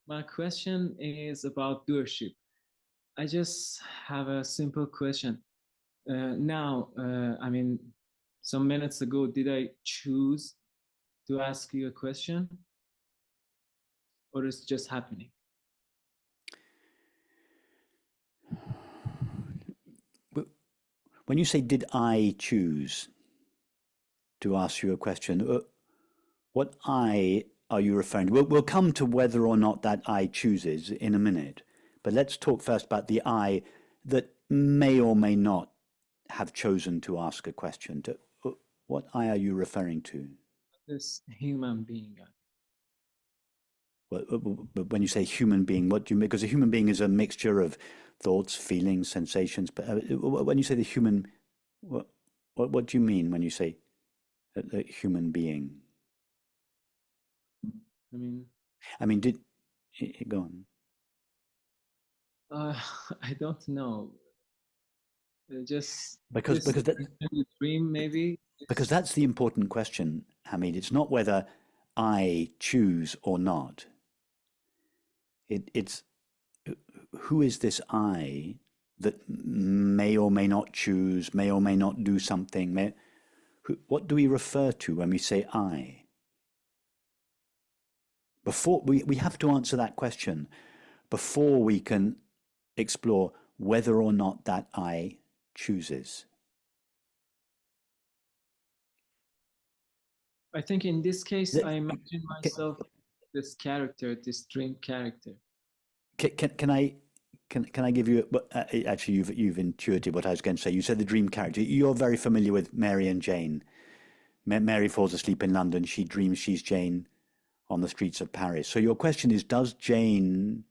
My question is about doership. I just have a simple question. I mean, some minutes ago, did I choose to ask you a question, or is it just happening? When you say, did I choose to ask you a question, what I are you referring to? We'll come to whether or not that I chooses in a minute. But let's talk first about the I that may or may not have chosen to ask a question. What I are you referring to? This human being. But when you say human being, what do you mean? Because a human being is a mixture of thoughts, feelings, sensations. But when you say the human, what do you mean when you say a human being? I mean, did go on? I don't know. Just Because this because that dream, maybe. because that's the important question, Hamid. It's not whether I choose or not. It's who is this I that may or may not choose, may or may not do something. What do we refer to when we say I? Before we have to answer that question before we can explore whether or not that I chooses. I think in this case, I imagine Can, myself this character, this dream character. can I can I give you? Actually, you've intuited what I was going to say. You said the dream character. You're very familiar with Mary and Jane. Mary falls asleep in London. She dreams she's Jane on the streets of Paris. So your question is, does Jane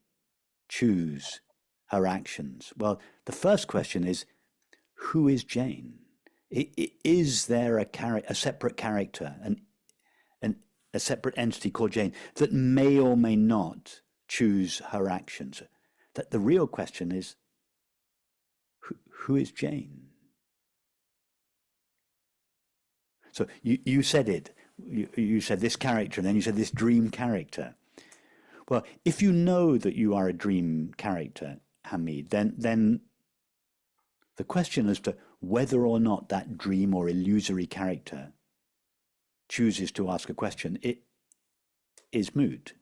choose her actions? Well, the first question is, who is Jane? Is there a separate character, a separate entity called Jane that may or may not choose her actions? That the real question is, who is Jane? So you said it. You said this character, and then you said this dream character. Well, if you know that you are a dream character, Hamid, then the question as to whether or not that dream or illusory character chooses to ask a question, it is moot.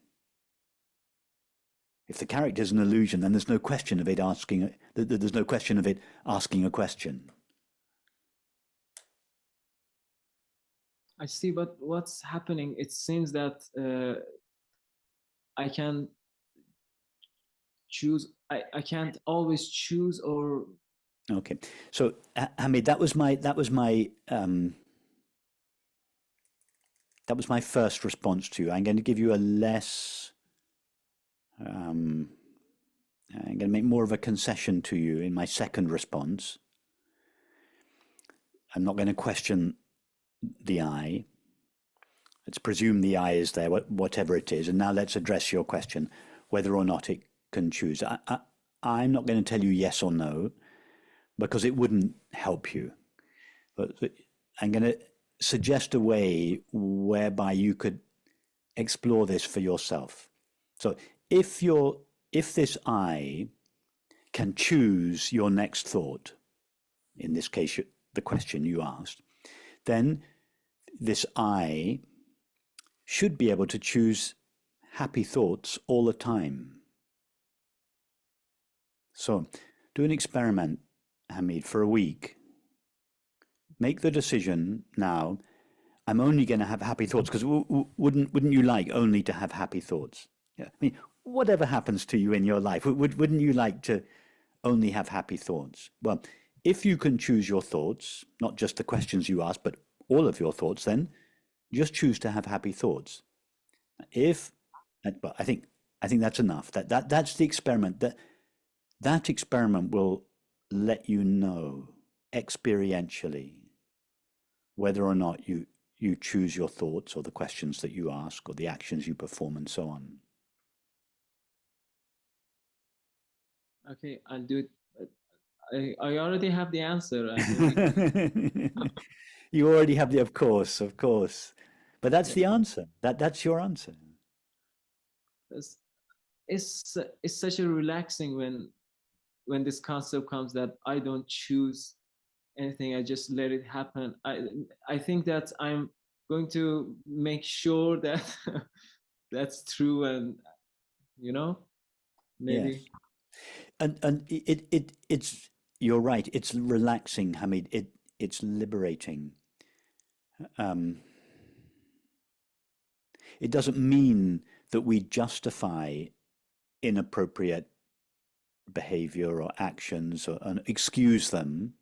If the character is an illusion, then there's no question of it asking. There's no question of it asking a question. I see, but what's happening? It seems that I can choose. I can't always choose or. Okay, so Hamid, that was my first response to you. I'm going to give you a less. I'm going to make more of a concession to you in my second response. I'm not going to question the I. Let's presume the I is there, whatever it is. And now let's address your question, whether or not it can choose. I'm not going to tell you yes or no, because it wouldn't help you. But I'm going to suggest a way whereby you could explore this for yourself. So if this I can choose your next thought, in this case, the question you asked, then this I should be able to choose happy thoughts all the time. So do an experiment, Hamid, for a week. Make the decision now, I'm only going to have happy thoughts, because wouldn't you like only to have happy thoughts? Yeah. I mean, whatever happens to you in your life, wouldn't you like to only have happy thoughts? Well, if you can choose your thoughts, not just the questions you ask, but all of your thoughts, then just choose to have happy thoughts. But I think that's enough. That's the experiment. That experiment will let you know experientially whether or not you choose your thoughts or the questions that you ask or the actions you perform and so on. Okay, I'll do it. I already have the answer. You already have of course. But that's the answer. That's your answer. it's such a relaxing when this concept comes that I don't choose anything, I just let it happen. I think that I'm going to make sure that that's true, and you know, Yes. maybe. And it's you're right. It's relaxing, Hamid. It's liberating. Um, it doesn't mean that we justify inappropriate behavior or actions or and excuse them.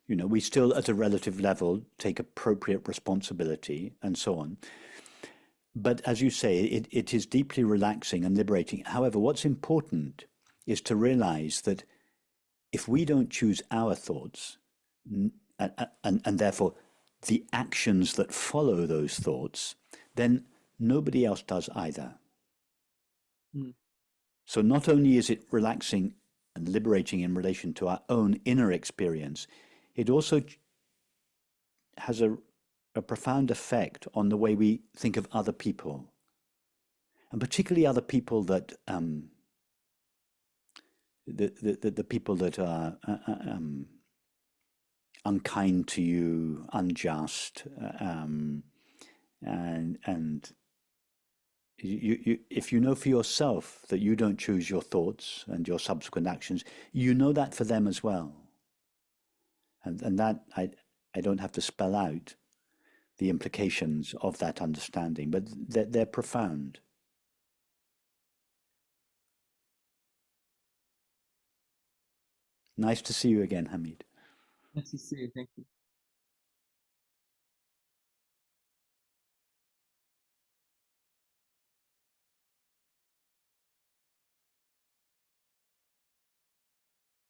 You know, we still, at a relative level, take appropriate responsibility and so on. But as you say, it is deeply relaxing and liberating. However, what's important is to realize that if we don't choose our thoughts, and therefore the actions that follow those thoughts, then nobody else does either. Mm. So not only is it relaxing and liberating in relation to our own inner experience, it also has a profound effect on the way we think of other people, and particularly other people that the people that are unkind to you, unjust, and if you know for yourself that you don't choose your thoughts and your subsequent actions, you know that for them as well, and that I don't have to spell out the implications of that understanding, but they're profound. Nice to see you again, Hamid. Nice to see you. Thank you.